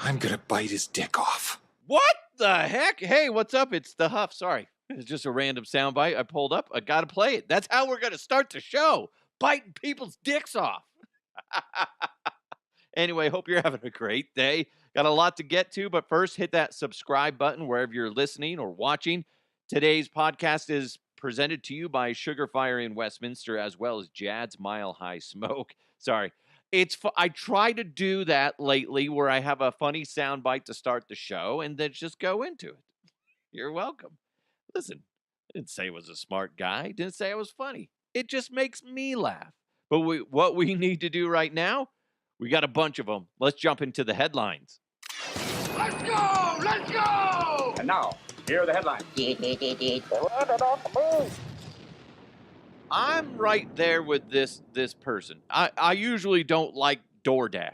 I'm gonna bite his dick off. What the heck? Hey, what's up? It's the Huff. Sorry. It's just a random soundbite I pulled up. I got to play it. That's how we're going to start the show. Biting people's dicks off. Anyway, hope you're having a great day. Got a lot to get to, but first hit that subscribe button wherever you're listening or watching. Today's podcast is presented to you by Sugar Fire in Westminster, as well as Jad's Mile High Smoke. Sorry. I try to do that lately where I have a funny soundbite to start the show and then just go into it. You're welcome. Listen, I didn't say I was a smart guy. Didn't say I was funny. It just makes me laugh. But what we need to do right now, we got a bunch of them. Let's jump into the headlines. Let's go! Let's go! And now, here are the headlines. I'm right there with this person. I usually don't like DoorDash.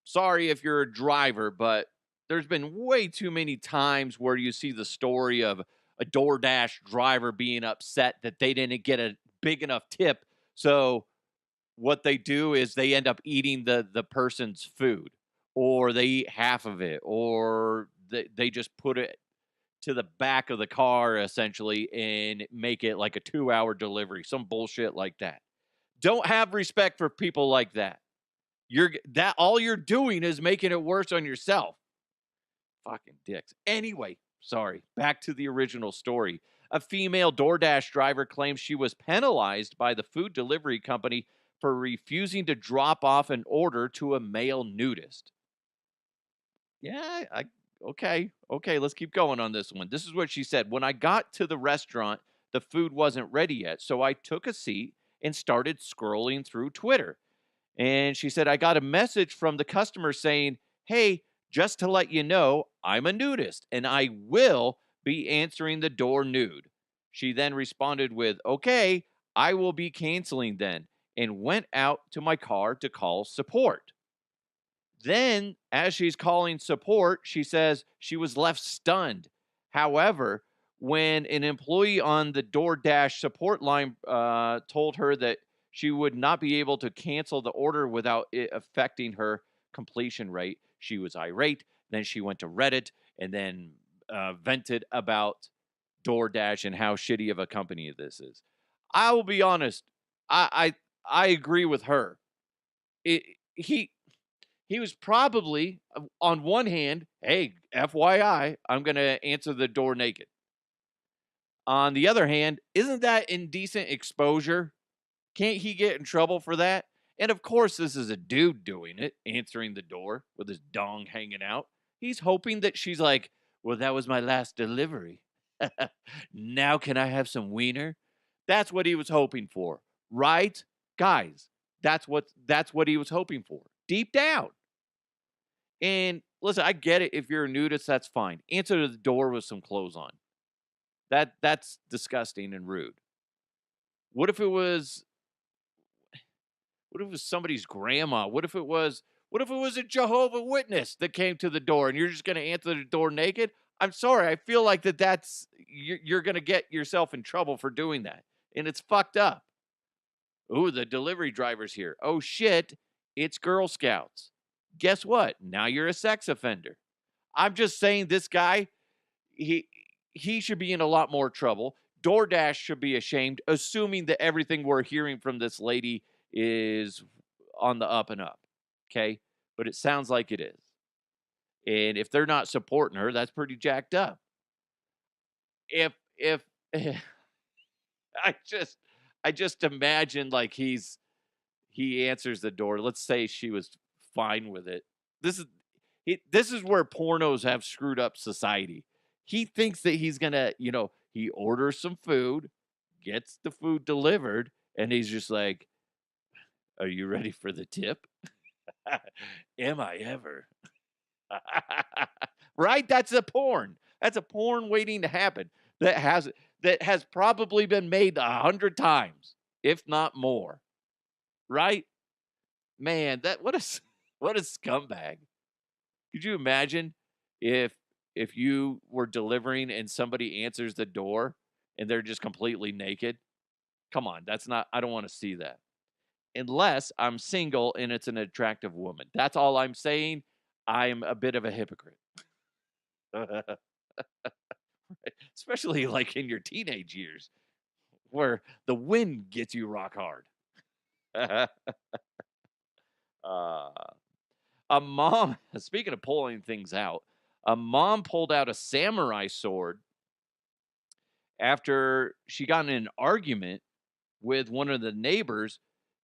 Sorry if you're a driver, but there's been way too many times where you see the story of a DoorDash driver being upset that they didn't get a big enough tip. So what they do is they end up eating the person's food, or they eat half of it, or they just put it to the back of the car essentially and make it like a 2-hour delivery, some bullshit like that. Don't have respect for people like that. All you're doing is making it worse on yourself. Fucking dicks. Anyway, sorry. Back to the original story. A female DoorDash driver claims she was penalized by the food delivery company for refusing to drop off an order to a male nudist. Yeah, Okay, let's keep going on this one. This is what she said. When I got to the restaurant, the food wasn't ready yet, so I took a seat and started scrolling through Twitter. And she said, I got a message from the customer saying, hey, just to let you know, I'm a nudist and I will be answering the door nude. She then responded with, okay, I will be canceling then, and went out to my car to call support. Then, as she's calling support, she says she was left stunned. However, when an employee on the DoorDash support line told her that she would not be able to cancel the order without it affecting her completion rate, she was irate. Then she went to Reddit and then vented about DoorDash and how shitty of a company this is. I will be honest. I agree with her. He was probably, on one hand, hey, FYI, I'm going to answer the door naked. On the other hand, isn't that indecent exposure? Can't he get in trouble for that? And of course, this is a dude doing it, answering the door with his dong hanging out. He's hoping that she's like, well, that was my last delivery. Now can I have some wiener? That's what he was hoping for, right? Guys, that's what he was hoping for, deep down. And listen, I get it. If you're a nudist, that's fine. Answer the door with some clothes on. That's disgusting and rude. What if it was somebody's grandma? What if it was a Jehovah's Witness that came to the door and you're just going to answer the door naked? I'm sorry. I feel like you're going to get yourself in trouble for doing that. And it's fucked up. Ooh, the delivery driver's here. Oh shit, it's Girl Scouts. Guess what? Now you're a sex offender. I'm just saying this guy, he should be in a lot more trouble. DoorDash should be ashamed, assuming that everything we're hearing from this lady is on the up and up. Okay? But it sounds like it is. And if they're not supporting her, that's pretty jacked up. If I just imagine like he answers the door. Let's say she was fine with it. This is where pornos have screwed up society. He thinks that he's gonna, he orders some food, gets the food delivered, and he's just like, are you ready for the tip? Am I ever? Right? That's a porn. That's a porn waiting to happen. That has probably been made 100 times, if not more. Right? Man, what a scumbag. Could you imagine if you were delivering and somebody answers the door and they're just completely naked? Come on, I don't want to see that. Unless I'm single and it's an attractive woman. That's all I'm saying. I'm a bit of a hypocrite. Especially like in your teenage years where the wind gets you rock hard. uh, a mom, speaking of pulling things out, a mom pulled out a samurai sword after she got in an argument with one of the neighbors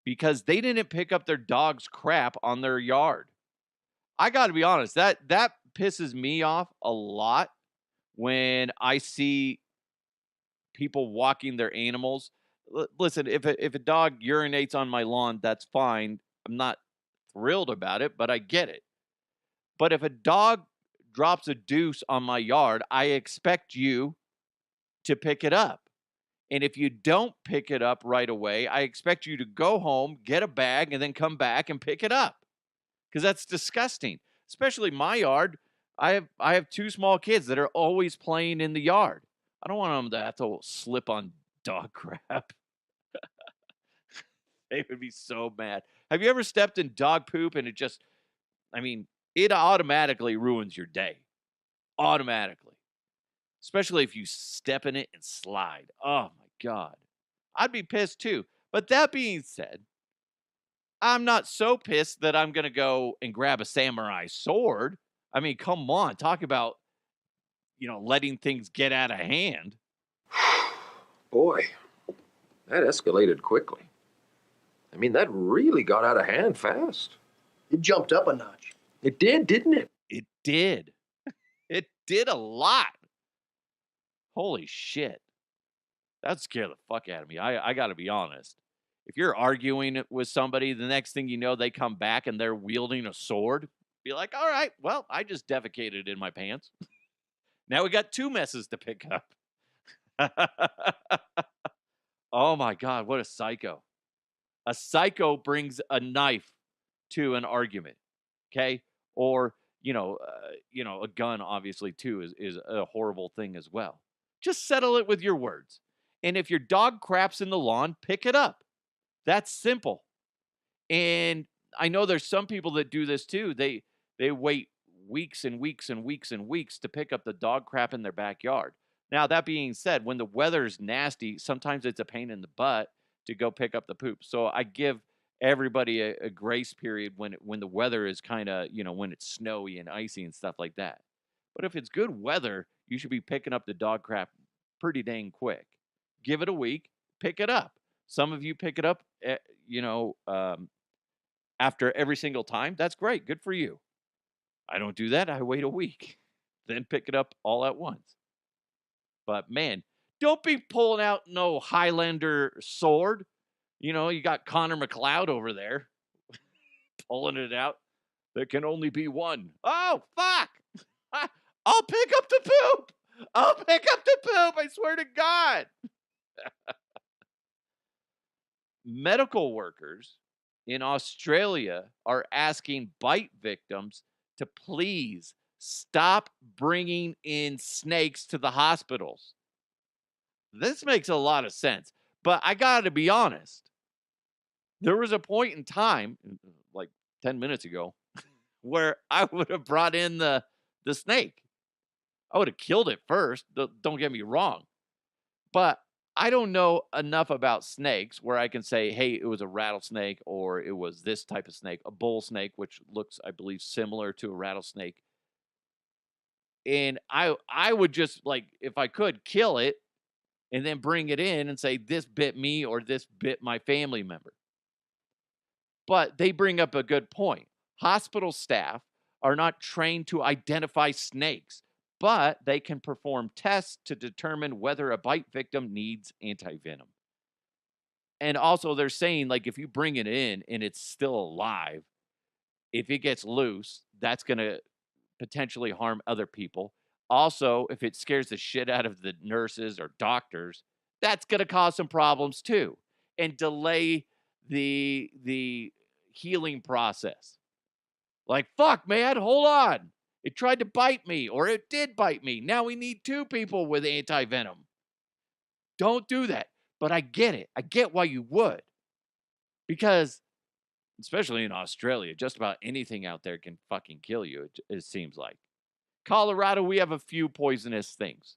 because they didn't pick up their dog's crap on their yard. I got to be honest, that pisses me off a lot when I see people walking their animals. Listen, if a dog urinates on my lawn, that's fine. I'm not thrilled about it, but I get it. But if a dog drops a deuce on my yard, I expect you to pick it up. And if you don't pick it up right away, I expect you to go home, get a bag, and then come back and pick it up. Because that's disgusting. Especially my yard. I have two small kids that are always playing in the yard. I don't want them to have to slip on dog crap. They would be so mad. Have you ever stepped in dog poop and it automatically ruins your day. Automatically. Especially if you step in it and slide. Oh my God. I'd be pissed too. But that being said, I'm not so pissed that I'm going to go and grab a samurai sword. I mean, come on. Talk about, letting things get out of hand. Boy, that escalated quickly. I mean, that really got out of hand fast. It jumped up a notch. It did, didn't it? It did. It did a lot. Holy shit. That scared the fuck out of me. I got to be honest. If you're arguing with somebody, the next thing you know, they come back and they're wielding a sword. Be like, all right, well, I just defecated in my pants. Now we got two messes to pick up. Oh my God, what a psycho. A psycho brings a knife to an argument, okay? Or, a gun, obviously, too, is a horrible thing as well. Just settle it with your words. And if your dog craps in the lawn, pick it up. That's simple. And I know there's some people that do this too. They wait weeks and weeks and weeks and weeks to pick up the dog crap in their backyard. Now, that being said, when the weather's nasty, sometimes it's a pain in the butt to go pick up the poop. So I give everybody a grace period when the weather is kind of, when it's snowy and icy and stuff like that. But if it's good weather, you should be picking up the dog crap pretty dang quick. Give it a week, pick it up. Some of you pick it up, after every single time. That's great. Good for you. I don't do that. I wait a week, then pick it up all at once. But man, don't be pulling out no Highlander sword. You got Connor McLeod over there pulling it out. There can only be one. Oh, fuck. I'll pick up the poop. I'll pick up the poop. I swear to God. Medical workers in Australia are asking bite victims to please stop bringing in snakes to the hospitals. This makes a lot of sense, but I got to be honest. There was a point in time, like 10 minutes ago, where I would have brought in the snake. I would have killed it first. Don't get me wrong. But I don't know enough about snakes where I can say, hey, it was a rattlesnake or it was this type of snake, a bull snake, which looks, I believe, similar to a rattlesnake. And I would just, like, if I could, kill it and then bring it in and say, this bit me or this bit my family member. But they bring up a good point. Hospital staff are not trained to identify snakes, but they can perform tests to determine whether a bite victim needs antivenom. And also they're saying, like, if you bring it in and it's still alive, if it gets loose, that's going to potentially harm other people. Also, if it scares the shit out of the nurses or doctors, that's going to cause some problems too and delay the healing process. Like, fuck, man, hold on. It tried to bite me, or it did bite me. Now we need two people with antivenom. Don't do that. But I get it. I get why you would. Because especially in Australia. Just about anything out there can fucking kill you, it seems like. Colorado, we have a few poisonous things.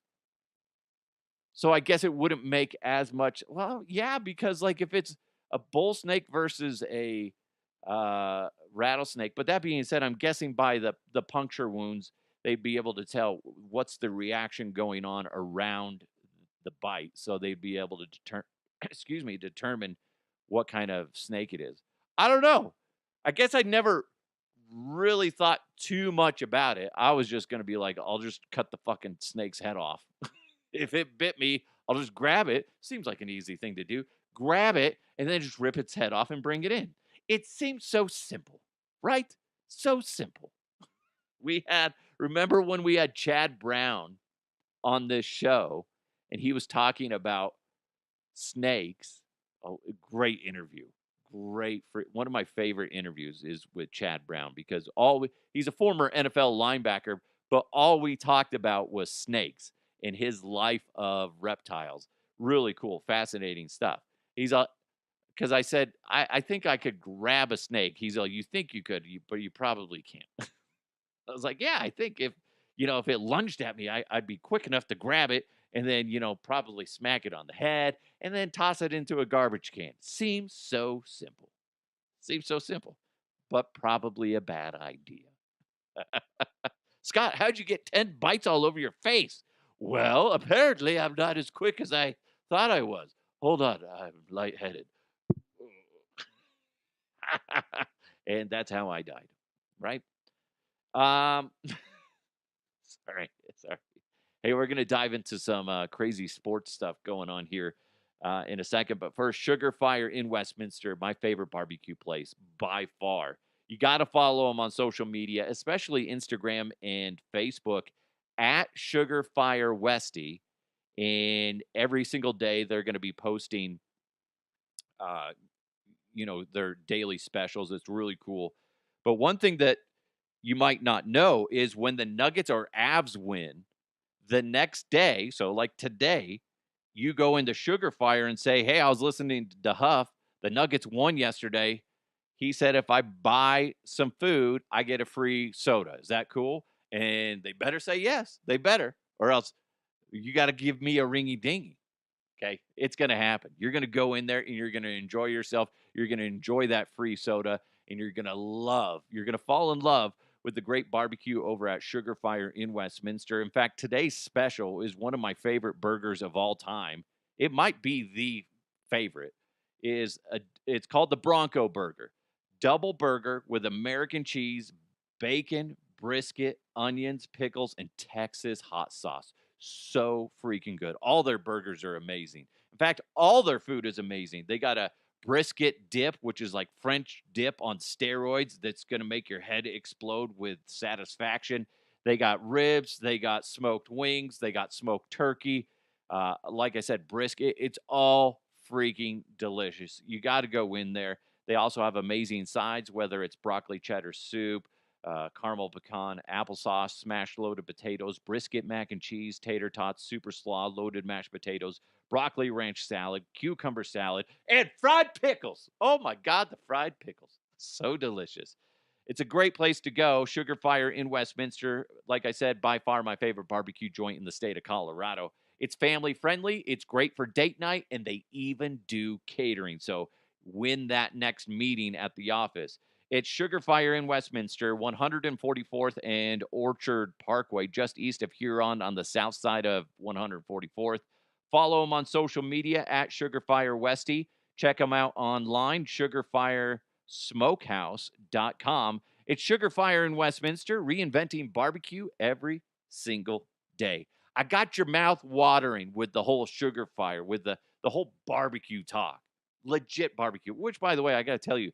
So I guess it wouldn't make as much. Well, yeah, because like if it's a bull snake versus a rattlesnake. But that being said, I'm guessing by the puncture wounds, they'd be able to tell what's the reaction going on around the bite, so they'd be able to determine what kind of snake it is. I don't know. I guess I never really thought too much about it. I was just gonna be like, I'll just cut the fucking snake's head off. If it bit me, I'll just grab it. Seems like an easy thing to do. Grab it and then just rip its head off and bring it in. It seems so simple, right? So simple. Remember when we had Chad Brown on this show and he was talking about snakes? Oh, great interview. One of my favorite interviews is with Chad Brown because he's a former NFL linebacker, but all we talked about was snakes and his life of reptiles. Really cool, fascinating stuff. Because I said, I think I could grab a snake. He's like, you think you could, but you probably can't. I was like, yeah, I think if it lunged at me, I'd be quick enough to grab it and then, probably smack it on the head and then toss it into a garbage can. Seems so simple. But probably a bad idea. Scott, how'd you get 10 bites all over your face? Well, apparently I'm not as quick as I thought I was. Hold on, I'm lightheaded. And that's how I died, right? Sorry. Hey, we're going to dive into some crazy sports stuff going on here in a second. But first, Sugar Fire in Westminster, my favorite barbecue place by far. You got to follow them on social media, especially Instagram and Facebook at Sugar Fire Westy. And every single day, they're going to be posting, their daily specials. It's really cool. But one thing that you might not know is when the Nuggets or Avs win, the next day, so like today, you go into Sugar Fire and say, hey, I was listening to Huff. The Nuggets won yesterday. He said if I buy some food, I get a free soda. Is that cool? And they better say yes. They better. Or else you got to give me a ringy dingy. Okay? It's going to happen. You're going to go in there and you're going to enjoy yourself. You're going to enjoy that free soda. And you're going to fall in love with the great barbecue over at Sugar Fire in Westminster. In fact, today's special is one of my favorite burgers of all time. It might be the favorite. It's called the Bronco Burger. Double burger with American cheese, bacon, brisket, onions, pickles, and Texas hot sauce. So freaking good. All their burgers are amazing. In fact, all their food is amazing. They got a brisket dip, which is like French dip on steroids that's going to make your head explode with satisfaction. They got ribs. They got smoked wings. They got smoked turkey. Like I said, brisket. It's all freaking delicious. You got to go in there. They also have amazing sides, whether it's broccoli cheddar soup, caramel pecan applesauce, smashed loaded potatoes, brisket mac and cheese, tater tots, super slaw, loaded mashed potatoes, broccoli ranch salad, cucumber salad, and fried pickles. Oh my God, the fried pickles. So delicious. It's a great place to go. Sugar Fire in Westminster. Like I said, by far my favorite barbecue joint in the state of Colorado. It's family friendly. It's great for date night, and they even do catering. So win that next meeting at the office. It's Sugar Fire in Westminster, 144th and Orchard Parkway, just east of Huron on the south side of 144th. Follow them on social media at Sugar Fire Westy. Check them out online, sugarfiresmokehouse.com. It's Sugar Fire in Westminster, reinventing barbecue every single day. I got your mouth watering with the whole Sugar Fire, with the whole barbecue talk. Legit barbecue, which, by the way, I got to tell you,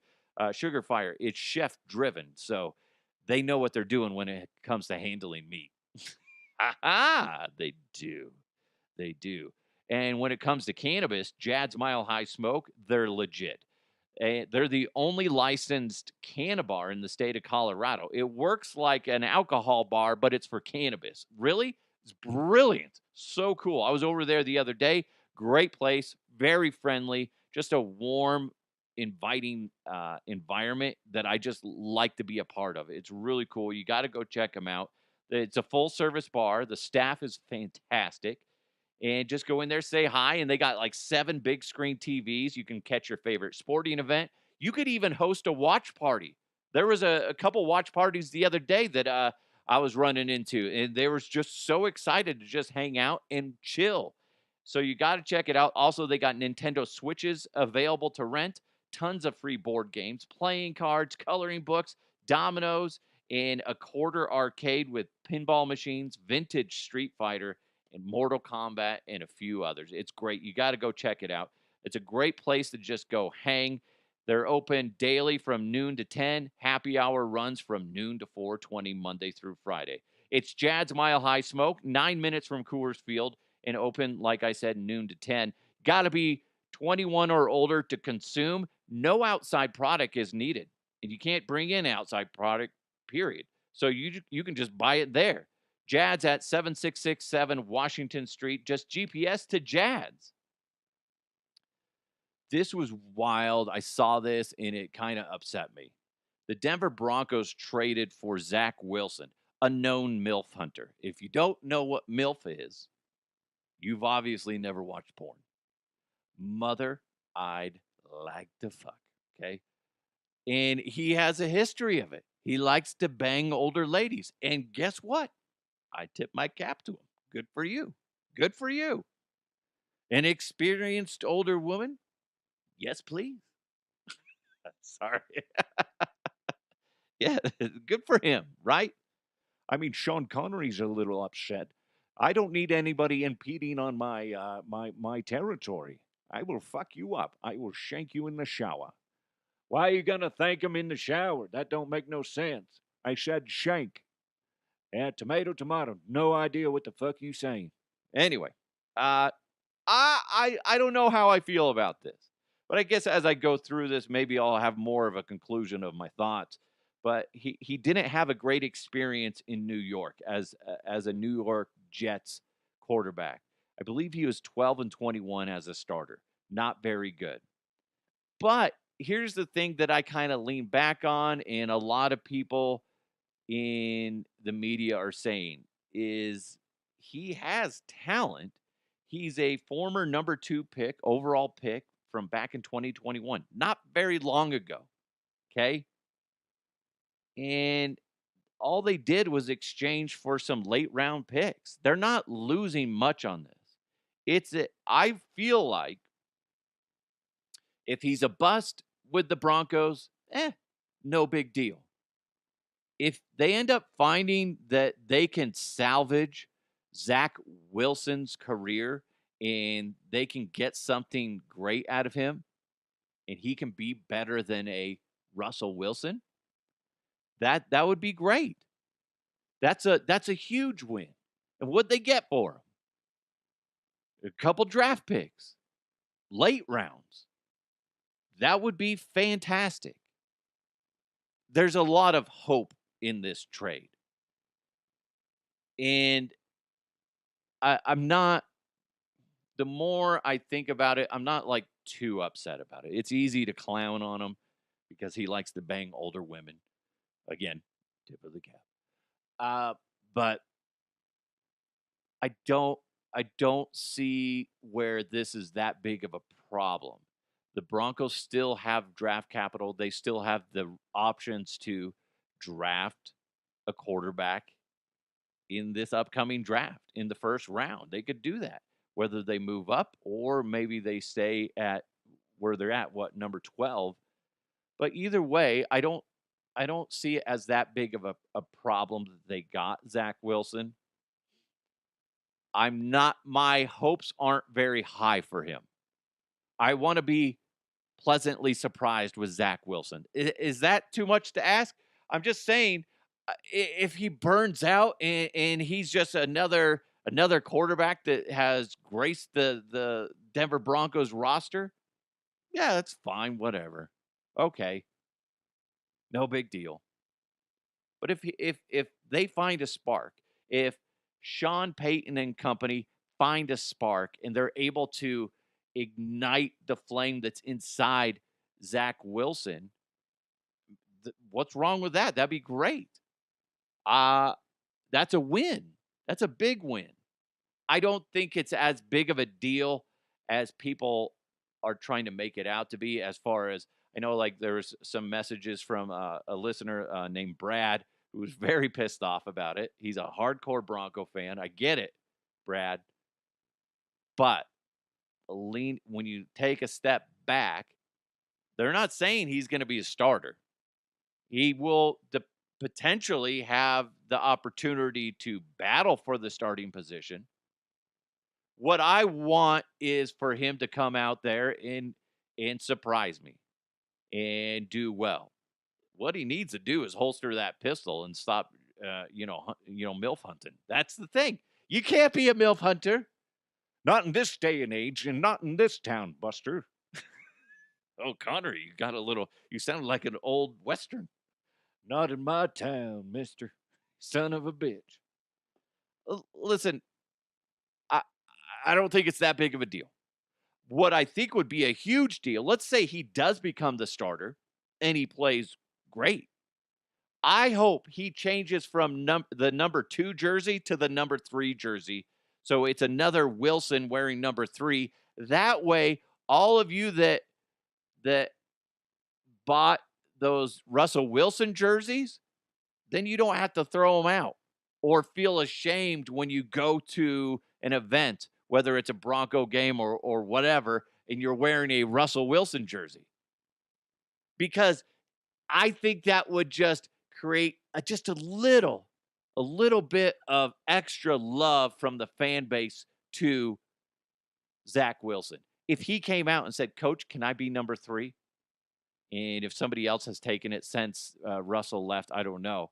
Sugar Fire, it's chef driven, so they know what they're doing when it comes to handling meat. They do. And when it comes to cannabis, Jad's Mile High Smoke, they're legit. They're the only licensed cannabar in the state of Colorado. It works like an alcohol bar, but it's for cannabis. Really? It's brilliant. So cool. I was over there the other day. Great place. Very friendly. Just a warm, inviting environment that I just like to be a part of. It's really cool. You got to go check them out. It's a full service bar. The staff is fantastic. And just go in there, say hi, and they got like 7 big screen TVs. You can catch your favorite sporting event. You could even host a watch party. There was a couple watch parties the other day that I was running into, and they were just so excited to just hang out and chill. So you got to check it out. Also, they got Nintendo Switches available to rent, tons of free board games, playing cards, coloring books, dominoes, and a quarter arcade with pinball machines, vintage Street Fighter, and Mortal Kombat, and a few others. It's great. You got to go check it out. It's a great place to just go hang. They're open daily from noon to 10. Happy hour runs from noon to 4:20 Monday through Friday. It's Jad's Mile High Smoke, 9 minutes from Coors Field, and open, like I said, noon to 10. Got to be 21 or older to consume. No outside product is needed, and you can't bring in outside product, period. So you can just buy it there. Jad's at 7667 Washington Street. Just GPS to Jad's. This was wild. I saw this, and it kind of upset me. The Denver Broncos traded for Zach Wilson, a known MILF hunter. If you don't know what MILF is, you've obviously never watched porn. Mother, I'd like to fuck, okay? And he has a history of it. He likes to bang older ladies. And guess what? I tip my cap to him. Good for you. Good for you. An experienced older woman? Yes, please. Sorry. Yeah, good for him, right? I mean, Sean Connery's a little upset. I don't need anybody impeding on my territory. I will fuck you up. I will shank you in the shower. Why are you gonna thank him in the shower? That don't make no sense. I said shank. Yeah, tomato. No idea what the fuck you saying. Anyway, I don't know how I feel about this, but I guess as I go through this, maybe I'll have more of a conclusion of my thoughts. But he didn't have a great experience in New York as a New York Jets quarterback. I believe he was 12-21 as a starter. Not very good. But here's the thing that I kind of lean back on, and a lot of people in the media are saying is he has talent. He's a former number 2 pick, overall pick from back in 2021, not very long ago. Okay. And all they did was exchange for some late round picks. They're not losing much on this. I feel like if he's a bust with the Broncos, no big deal. If they end up finding that they can salvage Zach Wilson's career and they can get something great out of him and he can be better than a Russell Wilson, that would be great. That's a huge win. And what'd they get for him? A couple draft picks, late rounds. That would be fantastic. There's a lot of hope in this trade. And I'm not, the more I think about it, I'm not like too upset about it. It's easy to clown on him because he likes to bang older women. Again, tip of the cap. But I don't see where this is that big of a problem. The Broncos still have draft capital. They still have the options to draft a quarterback in this upcoming draft in the first round. They could do that, whether they move up or maybe they stay at where they're at, number 12. But either way, I don't see it as that big of a problem that they got Zach Wilson. My hopes aren't very high for him. I want to be pleasantly surprised with Zach Wilson. Is that too much to ask? I'm just saying, if he burns out and he's just another quarterback that has graced the Denver Broncos roster, yeah, that's fine, whatever. Okay. No big deal. But if they find a spark, if Sean Payton and company find a spark and they're able to ignite the flame that's inside Zach Wilson, what's wrong with that? That'd be great. That's a win. That's a big win. I don't think it's as big of a deal as people are trying to make it out to be. As far as I know, like there's some messages from a listener named Brad who was very pissed off about it. He's a hardcore Bronco fan. I get it, Brad. But when you take a step back, they're not saying he's going to be a starter. He will potentially have the opportunity to battle for the starting position. What I want is for him to come out there and surprise me and do well. What he needs to do is holster that pistol and stop, MILF hunting. That's the thing. You can't be a MILF hunter. Not in this day and age, and not in this town, Buster. Oh, Connor, you sound like an old Western. Not in my town, mister. Son of a bitch. Listen, I don't think it's that big of a deal. What I think would be a huge deal, let's say he does become the starter and he plays great. I hope he changes from the number 2 jersey to the number 3 jersey. So it's another Wilson wearing number 3. That way, all of you that bought those Russell Wilson jerseys, then you don't have to throw them out or feel ashamed when you go to an event, whether it's a Bronco game or whatever, and you're wearing a Russell Wilson jersey. Because I think that would just create just a little bit of extra love from the fan base to Zach Wilson. If he came out and said, Coach, can I be number 3? And if somebody else has taken it since Russell left, I don't know.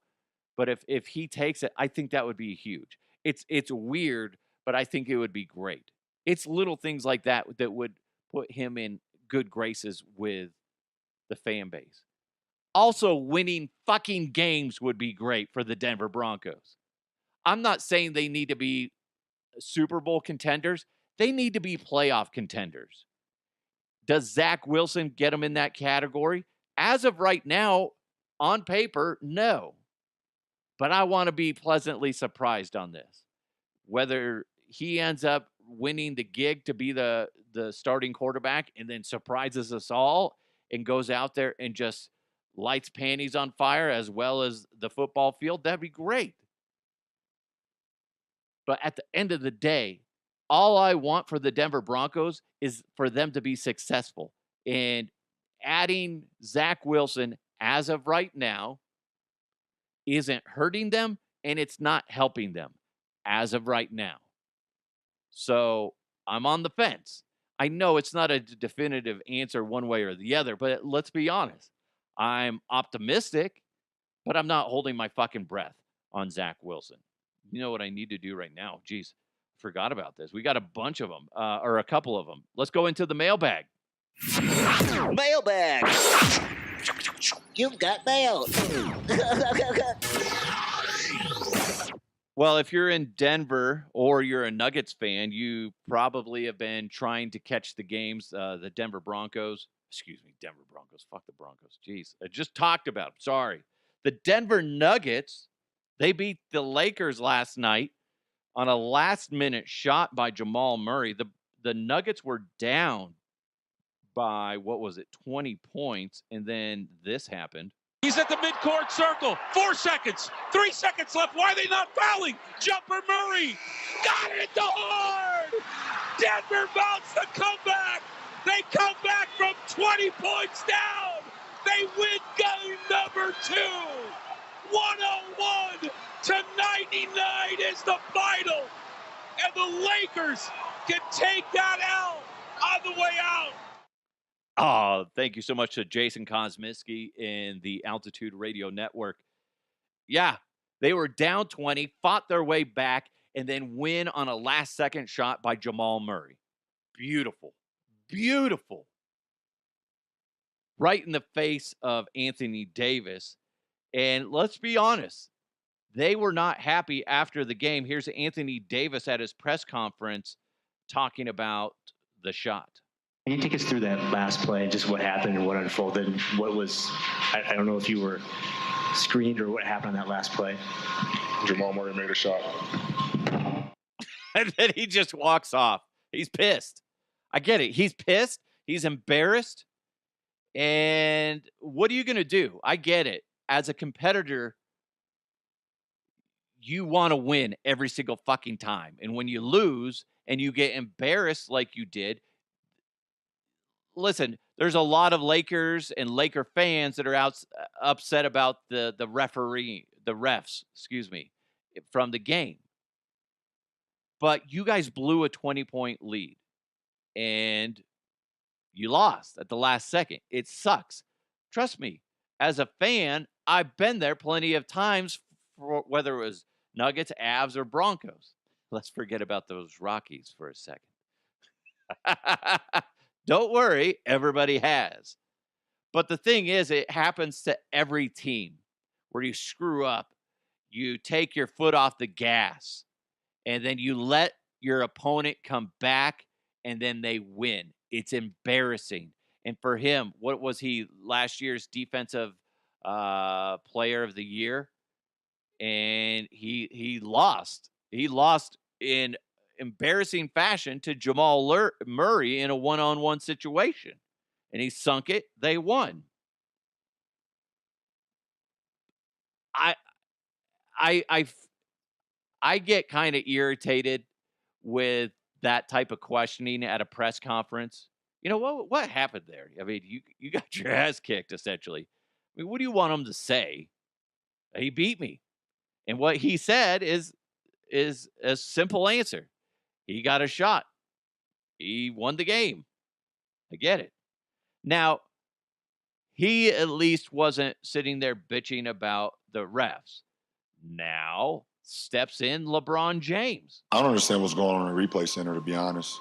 But if he takes it, I think that would be huge. It's weird, but I think it would be great. It's little things like that would put him in good graces with the fan base. Also, winning fucking games would be great for the Denver Broncos. I'm not saying they need to be Super Bowl contenders. They need to be playoff contenders. Does Zach Wilson get them in that category? As of right now, on paper, no. But I want to be pleasantly surprised on this. Whether he ends up winning the gig to be the starting quarterback and then surprises us all and goes out there and just lights panties on fire as well as the football field, that'd be great. But at the end of the day, all I want for the Denver Broncos is for them to be successful. And adding Zach Wilson as of right now isn't hurting them, and it's not helping them as of right now. So I'm on the fence. I know it's not a definitive answer one way or the other, but let's be honest. I'm optimistic, but I'm not holding my fucking breath on Zach Wilson. You know what I need to do right now? Jeez, forgot about this. We got a bunch of them, or a couple of them. Let's go into the mailbag. Mailbag. You've got mail. Well, if you're in Denver or you're a Nuggets fan, you probably have been trying to catch the games, the Denver Broncos. Denver Broncos. Fuck the Broncos. Jeez. I just talked about them. Sorry. The Denver Nuggets, they beat the Lakers last night on a last-minute shot by Jamal Murray. The Nuggets were down by, 20 points, and then this happened. He's at the midcourt circle. 4 seconds. 3 seconds left. Why are they not fouling? Jumper Murray. Got it hard. Denver mounts the comeback. They come back from 20 points down. They win game number 2. 101 to 99 is the final. And the Lakers can take that out on the way out. Oh, thank you so much to Jason Kosminski in the Altitude Radio Network. Yeah, they were down 20, fought their way back, and then win on a last-second shot by Jamal Murray. Beautiful. Beautiful. Right in the face of Anthony Davis. And let's be honest, they were not happy after the game. Here's Anthony Davis at his press conference talking about the shot. Can you take us through that last play, just what happened and what unfolded? What was, I don't know if you were screened or what happened on that last play. Jamal Murray made a shot. And then he just walks off. He's pissed. I get it. He's pissed. He's embarrassed. And what are you going to do? I get it. As a competitor, you want to win every single fucking time. And when you lose and you get embarrassed like you did, listen, there's a lot of Lakers and Laker fans that are upset about the refs, from the game. But you guys blew a 20-point lead and you lost at the last second. It sucks. Trust me, as a fan, I've been there plenty of times, for whether it was Nuggets, Avs, or Broncos. Let's forget about those Rockies for a second. Don't worry, everybody has. But the thing is, it happens to every team where you screw up, you take your foot off the gas, and then you let your opponent come back, and then they win. It's embarrassing. And for him, what was he last year's defensive player of the year? And he lost. He lost in embarrassing fashion to Jamal Murray in a one-on-one situation. And he sunk it. They won. I get kind of irritated with that type of questioning at a press conference. You know, what happened there? I mean, you got your ass kicked, essentially. I mean, what do you want him to say? He beat me. And what he said is a simple answer. He got a shot. He won the game. I get it. Now, he at least wasn't sitting there bitching about the refs. Now steps in LeBron James. I don't understand what's going on in the replay center, to be honest.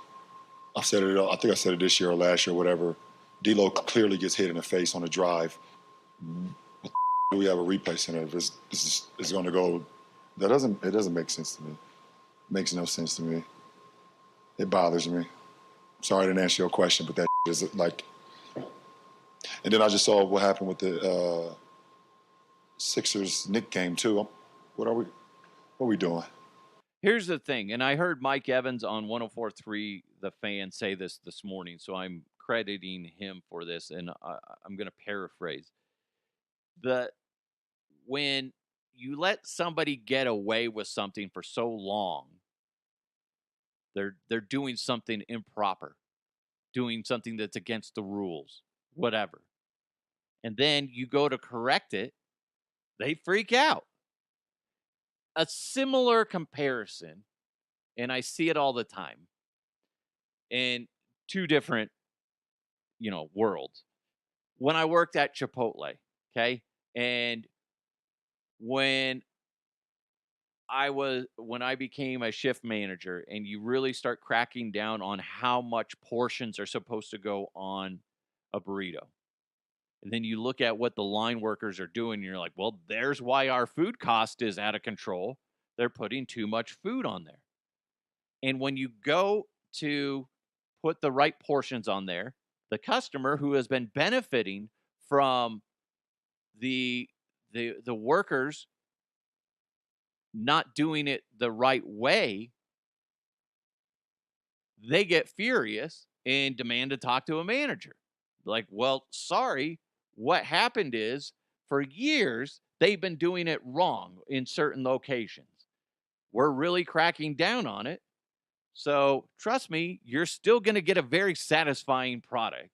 I said it. I think I said it this year or last year, whatever. D'Lo clearly gets hit in the face on a drive. What do we have a replay center? If it's going to go, it doesn't make sense to me. It makes no sense to me. It bothers me. Sorry I didn't answer your question, but that is like. And then I just saw what happened with the Sixers Knicks game too. What are we doing? Here's the thing, and I heard Mike Evans on 104.3 The Fan say this morning, so I'm crediting him for this, and I'm going to paraphrase. When you let somebody get away with something for so long, they're doing something improper, doing something that's against the rules, whatever. And then you go to correct it, they freak out. A similar comparison, and I see it all the time, in two different, worlds. When I worked at Chipotle, okay, and when I became a shift manager, and you really start cracking down on how much portions are supposed to go on a burrito. And then you look at what the line workers are doing, and you're like, well, there's why our food cost is out of control. They're putting too much food on there. And when you go to put the right portions on there, the customer who has been benefiting from the workers not doing it the right way, they get furious and demand to talk to a manager. Like, well, sorry. What happened is, for years, they've been doing it wrong in certain locations. We're really cracking down on it. So, trust me, you're still going to get a very satisfying product.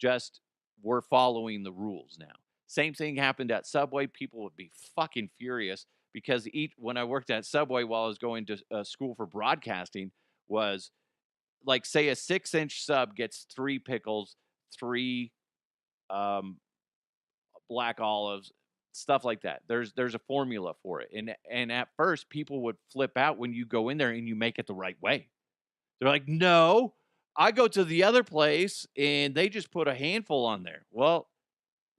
Just, we're following the rules now. Same thing happened at Subway. People would be fucking furious because when I worked at Subway while I was going to school for broadcasting, was like, say a 6-inch sub gets 3 pickles, 3 black olives, stuff like that. There's a formula for it. And at first people would flip out when you go in there and you make it the right way. They're like, no, I go to the other place and they just put a handful on there. Well,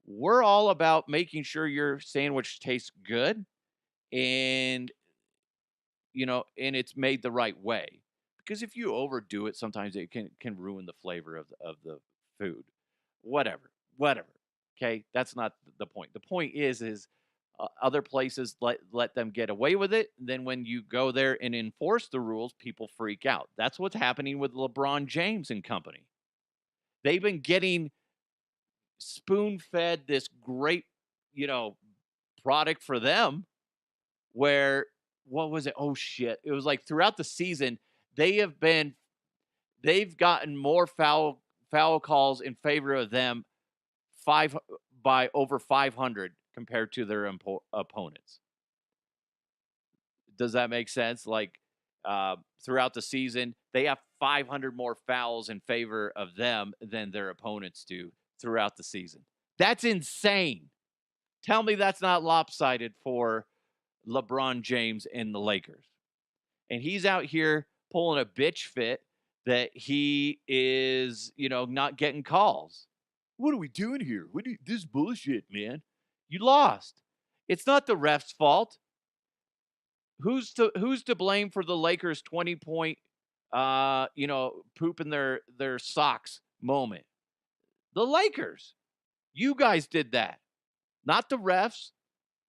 we're all about making sure your sandwich tastes good and and it's made the right way. because if you overdo it, sometimes it can ruin the flavor of the food. Whatever. Okay, that's not the point. The point is other places let them get away with it. Then when you go there and enforce the rules, people freak out. That's what's happening with LeBron James and company. They've been getting spoon-fed this great, product for them where, what was it? Oh shit. It was like throughout the season, they've gotten more foul calls in favor of them by over 500 compared to their opponents. Does that make sense? Like throughout the season, they have 500 more fouls in favor of them than their opponents do throughout the season. That's insane. Tell me that's not lopsided for LeBron James and the Lakers. And he's out here pulling a bitch fit that he is, not getting calls. What are we doing here? This is bullshit, man. You lost. It's not the ref's fault. Who's to blame for the Lakers 20-point poop in their socks moment? The Lakers. You guys did that. Not the refs.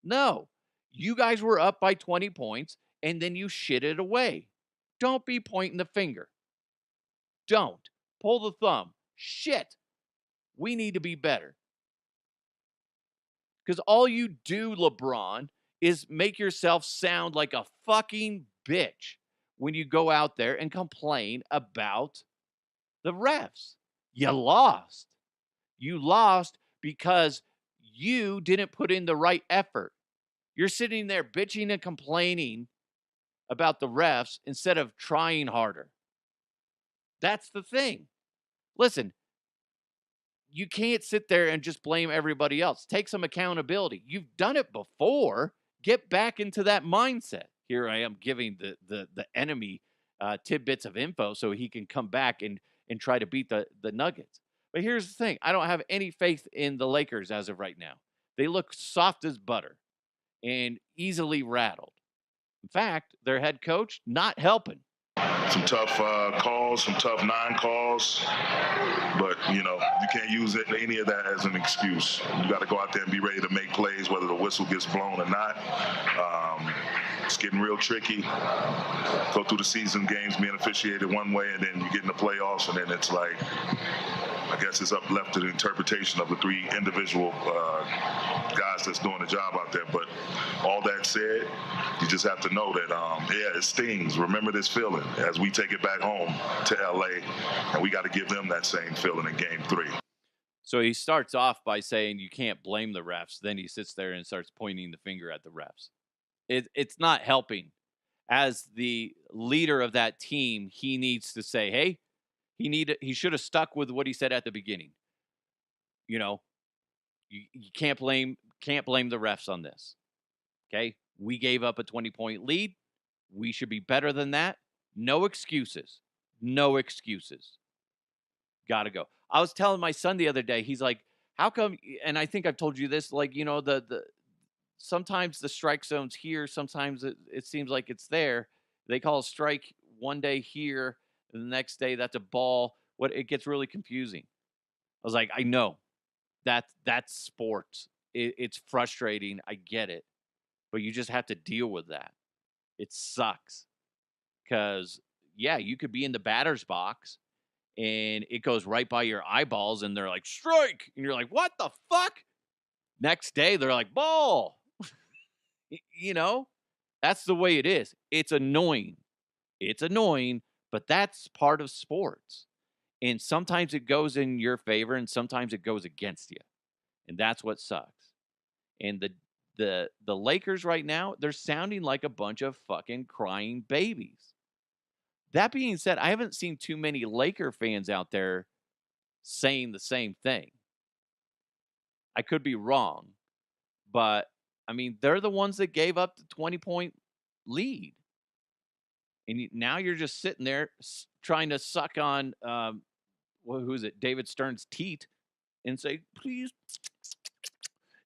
No. You guys were up by 20 points and then you shit it away. Don't be pointing the finger. Don't. Pull the thumb. Shit. We need to be better. Because all you do, LeBron, is make yourself sound like a fucking bitch when you go out there and complain about the refs. You lost. You lost because you didn't put in the right effort. You're sitting there bitching and complaining about the refs instead of trying harder. That's the thing. Listen, you can't sit there and just blame everybody else. Take some accountability. You've done it before. Get back into that mindset. Here I am giving the enemy tidbits of info so he can come back and try to beat the Nuggets. But here's the thing. I don't have any faith in the Lakers as of right now. They look soft as butter and easily rattled. In fact, their head coach not helping. Some tough calls, some tough non-calls, but you can't use any of that as an excuse. You got to go out there and be ready to make plays, whether the whistle gets blown or not. It's getting real tricky. Go through the season, games being officiated one way, and then you get in the playoffs, and then it's like, I guess it's left to the interpretation of the three individual guys that's doing the job out there. But all that said, you just have to know that, it stings. Remember this feeling as we take it back home to LA, and we got to give them that same feeling in Game 3. So he starts off by saying you can't blame the refs. Then he sits there and starts pointing the finger at the refs. It's not helping. As the leader of that team, he needs to say, hey, he should have stuck with what he said at the beginning. You can't blame the refs on this. Okay? We gave up a 20-point lead. We should be better than that. No excuses. No excuses. Gotta go. I was telling my son the other day, he's like, how come, and I think I've told you this, like, the sometimes the strike zone's here, sometimes it seems like it's there. They call a strike one day here, and the next day that's a ball. It gets really confusing. I was like, I know. That's sports. It's frustrating. I get it. But you just have to deal with that. It sucks. Because, yeah, you could be in the batter's box, and it goes right by your eyeballs, and they're like, strike! And you're like, what the fuck? Next day, they're like, ball! That's the way it is. It's annoying. It's annoying, but that's part of sports. And sometimes it goes in your favor, and sometimes it goes against you. And that's what sucks. And the Lakers right now, they're sounding like a bunch of fucking crying babies. That being said, I haven't seen too many Laker fans out there saying the same thing. I could be wrong, but I mean, they're the ones that gave up the 20-point lead. And now you're just sitting there trying to suck on, who's it, David Stern's teat and say, please,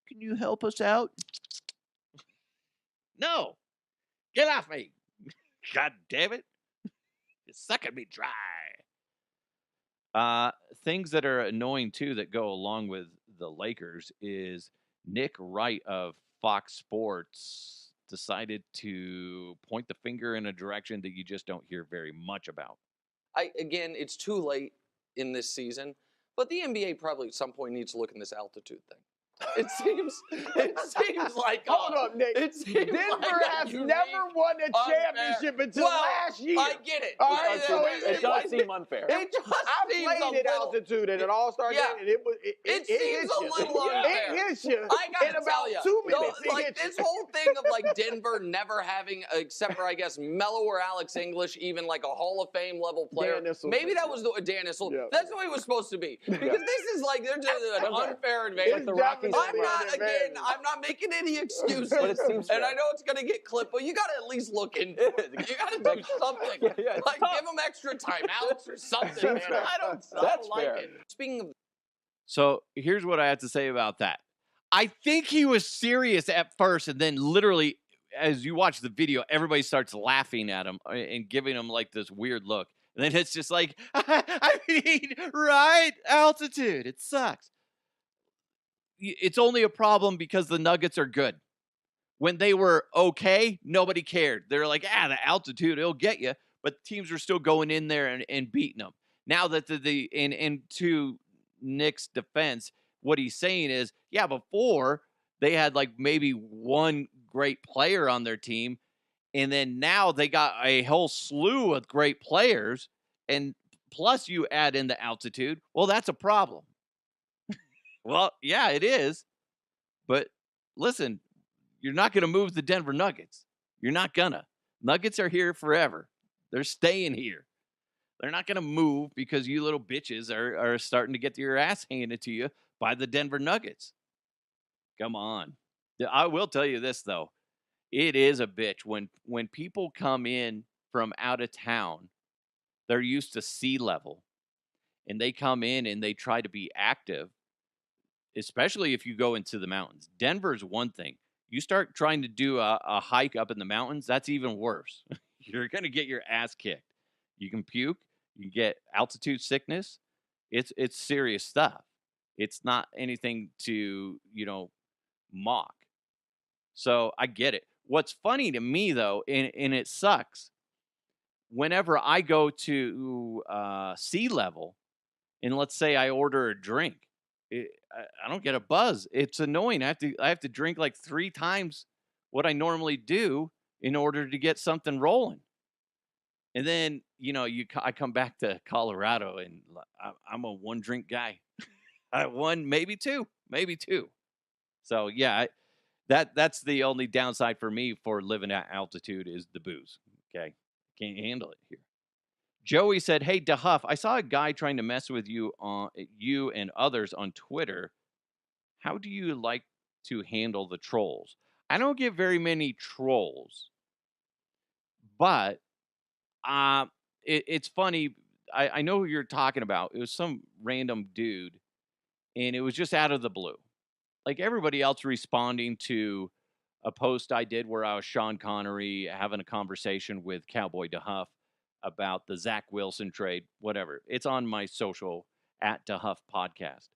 can you help us out? No. Get off me. God damn it. You're sucking me dry. Things that are annoying too that go along with the Lakers is Nick Wright of Fox Sports decided to point the finger in a direction that you just don't hear very much about. Again, it's too late in this season, but the NBA probably at some point needs to look in this altitude thing. It seems like Hold up, Nick. Denver has never won a championship until last year. I get it. All right, so it does seem unfair. I played at altitude at an All-Star game, and it seems a little unfair. It hits you I gotta in tell about you, 2 minutes. like this whole thing of like Denver never having, except for I guess Melo or Alex English, even like a Hall of Fame level player. Maybe that was Dan Issel. Yeah. That's the way it was supposed to be. Because this is like they're just an unfair advantage. I'm not making any excuses. But it seems fair. And I know it's going to get clipped, but you got to at least look into it. You got to do something. Like, give them extra timeouts or something, man. I don't like it. Speaking of... So here's what I have to say about that. I think he was serious at first, and then literally, as you watch the video, everybody starts laughing at him and giving him like this weird look. And then it's just like, I mean, right? Altitude. It sucks. It's only a problem because the Nuggets are good. When they were okay, nobody cared. They're like, the altitude, it'll get you. But teams are still going in there and beating them. Now that to Nick's defense, what he's saying is, before they had like maybe one great player on their team. And then now they got a whole slew of great players. And plus you add in the altitude. Well, that's a problem. Well, yeah, it is. But listen, you're not going to move the Denver Nuggets. You're not going to. Nuggets are here forever. They're staying here. They're not going to move because you little bitches are starting to get your ass handed to you by the Denver Nuggets. Come on. I will tell you this, though. It is a bitch. When people come in from out of town, they're used to sea level. And they come in and they try to be active. Especially if you go into the mountains. Denver's one thing. You start trying to do a hike up in the mountains, that's even worse. You're going to get your ass kicked. You can puke. You can get altitude sickness. It's serious stuff. It's not anything to, mock. So I get it. What's funny to me, though, and it sucks, whenever I go to sea level, and let's say I order a drink, I don't get a buzz. It's annoying. I have to drink like 3 times what I normally do in order to get something rolling. And then, I come back to Colorado and I'm a 1-drink guy. maybe two. So yeah, that's the only downside for me for living at altitude is the booze. Okay. Can't handle it here. Joey said, "Hey, DeHuff, I saw a guy trying to mess with you and others on Twitter. How do you like to handle the trolls?" I don't get very many trolls, but it's funny. I know who you're talking about. It was some random dude, and it was just out of the blue. Like everybody else responding to a post I did where I was Sean Connery having a conversation with Cowboy DeHuff about the Zach Wilson trade, whatever. It's on my social at DeHuff Podcast.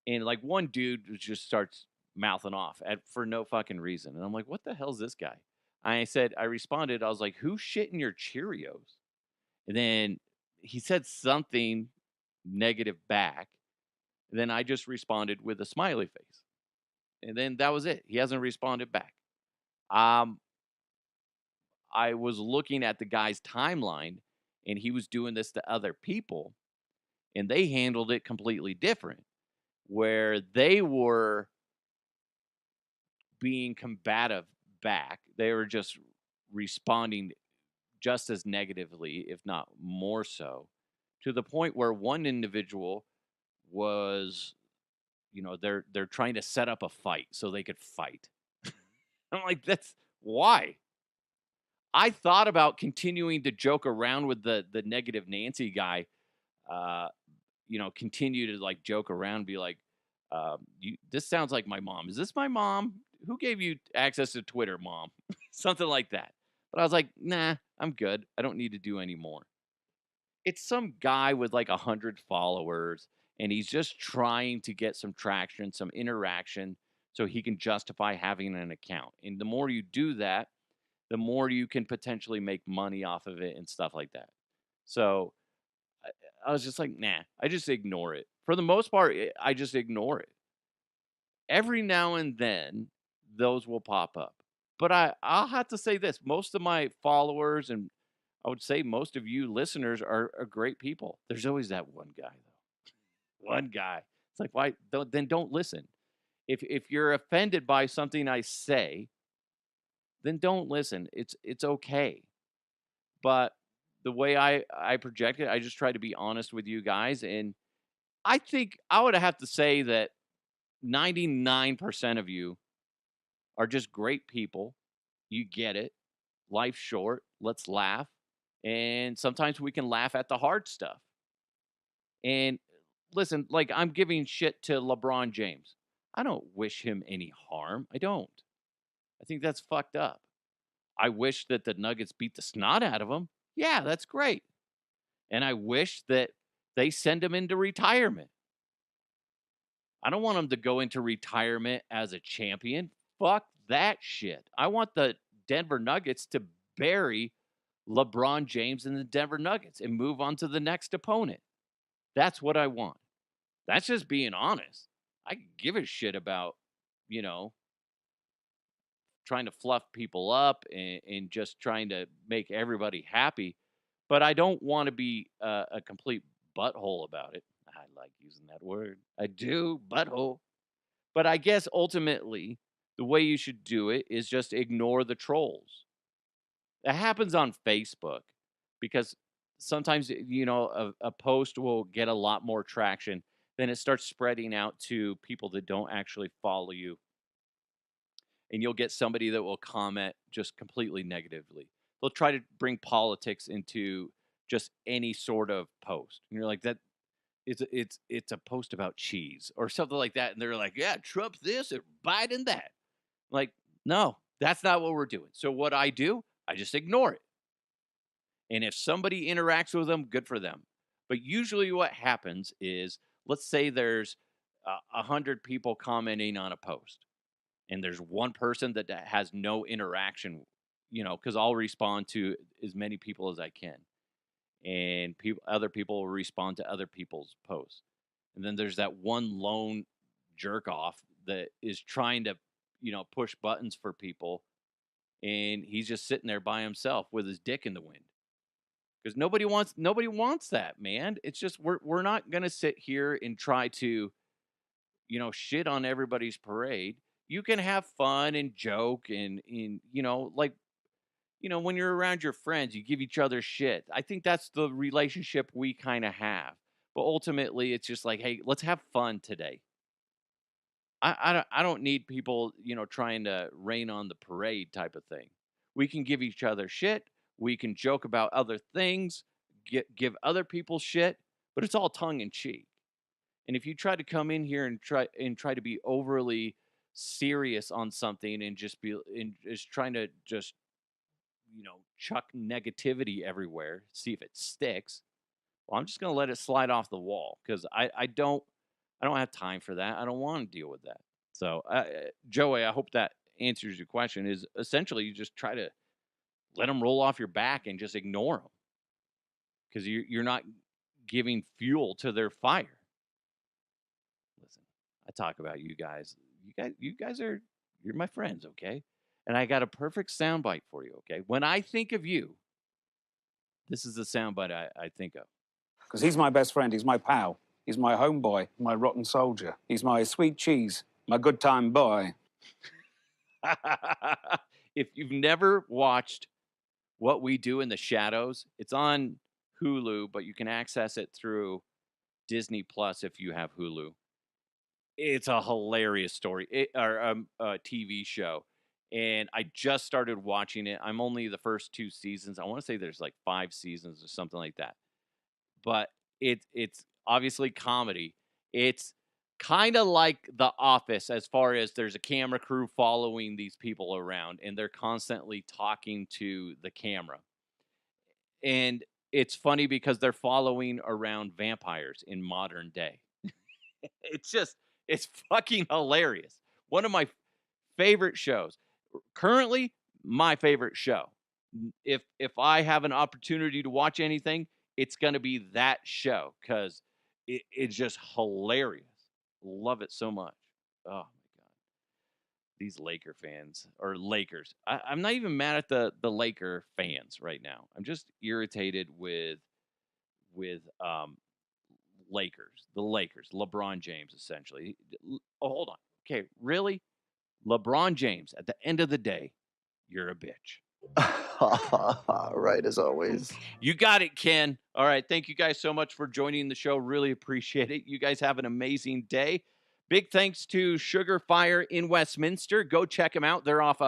And like one dude just starts mouthing off for no fucking reason. And I'm like, what the hell's this guy? I responded, I was like, who's shitting your Cheerios? And then he said something negative back. And then I just responded with a smiley face. And then that was it. He hasn't responded back. I was looking at the guy's timeline, and he was doing this to other people, and they handled it completely different, where they were being combative back. They were just responding just as negatively, if not more so, to the point where one individual was, they're trying to set up a fight so they could fight. I'm like, that's why. I thought about continuing to joke around with the negative Nancy guy, continue to like joke around, be like, this sounds like my mom. Is this my mom? Who gave you access to Twitter, mom? Something like that. But I was like, nah, I'm good. I don't need to do any more. It's some guy with like 100 followers, and he's just trying to get some traction, some interaction, so he can justify having an account. And the more you do that, the more you can potentially make money off of it and stuff like that. So I was just like, nah, I just ignore it. For the most part, I just ignore it. Every now and then, those will pop up. But I'll have to say this, most of my followers, and I would say most of you listeners are great people. There's always that one guy, though. One guy. It's like, why? Then don't listen. If you're offended by something I say, then don't listen. It's okay. But the way I project it, I just try to be honest with you guys. And I think I would have to say that 99% of you are just great people. You get it. Life's short. Let's laugh. And sometimes we can laugh at the hard stuff. And listen, like I'm giving shit to LeBron James. I don't wish him any harm. I don't. I think that's fucked up. I wish that the Nuggets beat the snot out of him. Yeah, that's great. And I wish that they send him into retirement. I don't want him to go into retirement as a champion. Fuck that shit. I want the Denver Nuggets to bury LeBron James and the Denver Nuggets and move on to the next opponent. That's what I want. That's just being honest. I give a shit about, trying to fluff people up and just trying to make everybody happy. But I don't want to be a complete butthole about it. I like using that word. I do, butthole. But I guess ultimately, the way you should do it is just ignore the trolls. That happens on Facebook because sometimes, a post will get a lot more traction. Then it starts spreading out to people that don't actually follow you. And you'll get somebody that will comment just completely negatively. They'll try to bring politics into just any sort of post. And you're like, that it's a post about cheese or something like that. And they're like, yeah, Trump this or Biden that. Like, no, that's not what we're doing. So what I do, I just ignore it. And if somebody interacts with them, good for them. But usually what happens is, let's say there's 100 people commenting on a post. And there's one person that has no interaction, because I'll respond to as many people as I can. And other people will respond to other people's posts. And then there's that one lone jerk off that is trying to, push buttons for people. And he's just sitting there by himself with his dick in the wind. Because nobody wants that, man. It's just we're not going to sit here and try to, shit on everybody's parade. You can have fun and joke and when you're around your friends, you give each other shit. I think that's the relationship we kind of have. But ultimately, it's just like, hey, let's have fun today. I don't need people, trying to rain on the parade type of thing. We can give each other shit. We can joke about other things, give other people shit, but it's all tongue in cheek. And if you try to come in here and try to be overly serious on something and just trying to just chuck negativity everywhere, see if it sticks, well, I'm just going to let it slide off the wall because I don't have time for that. I don't want to deal with that. So Joey, I hope that answers your question. Is essentially you just try to let them roll off your back and just ignore them because you're not giving fuel to their fire. Listen, I talk about you guys. You guys you're my friends, okay? And I got a perfect soundbite for you, okay? When I think of you, this is the soundbite I think of. Because he's my best friend. He's my pal. He's my homeboy, my rotten soldier. He's my sweet cheese, my good time boy. If you've never watched What We Do in the Shadows, it's on Hulu, but you can access it through Disney Plus if you have Hulu. It's a hilarious story, or a TV show. And I just started watching it. I'm only the first 2 seasons. I want to say there's like 5 seasons or something like that. But it's obviously comedy. It's kind of like The Office as far as there's a camera crew following these people around and they're constantly talking to the camera. And it's funny because they're following around vampires in modern day. It's fucking hilarious. One of my favorite shows. Currently, my favorite show. If I have an opportunity to watch anything, it's going to be that show because it's just hilarious. Love it so much. Oh my god, these Laker fans or Lakers. I'm not even mad at the Laker fans right now. I'm just irritated with Lakers, the Lakers, LeBron James essentially. Oh, hold on. Okay, really? LeBron James, at the end of the day, you're a bitch. Right, as always. You got it, Ken. All right. Thank you guys so much for joining the show. Really appreciate it. You guys have an amazing day. Big thanks to Sugar Fire in Westminster. Go check them out. They're off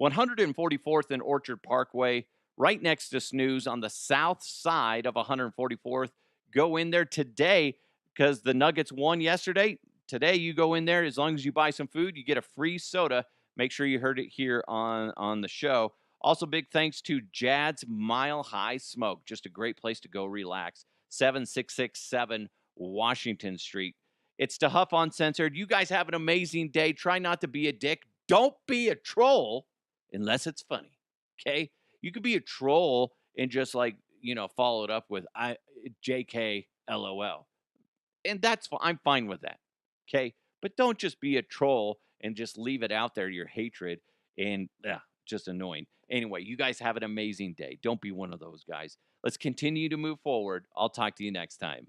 144th and Orchard Parkway, right next to Snooze on the south side of 144th. Go in there today because the Nuggets won yesterday. Today, you go in there. As long as you buy some food, you get a free soda. Make sure you heard it here on the show. Also, big thanks to Jad's Mile High Smoke. Just a great place to go relax. 7667 Washington Street. It's to Huff Uncensored. You guys have an amazing day. Try not to be a dick. Don't be a troll unless it's funny. Okay? You could be a troll and just follow it up with JK LOL. And I'm fine with that. Okay? But don't just be a troll and just leave it out there, your hatred, and just annoying. Anyway, you guys have an amazing day. Don't be one of those guys. Let's continue to move forward. I'll talk to you next time.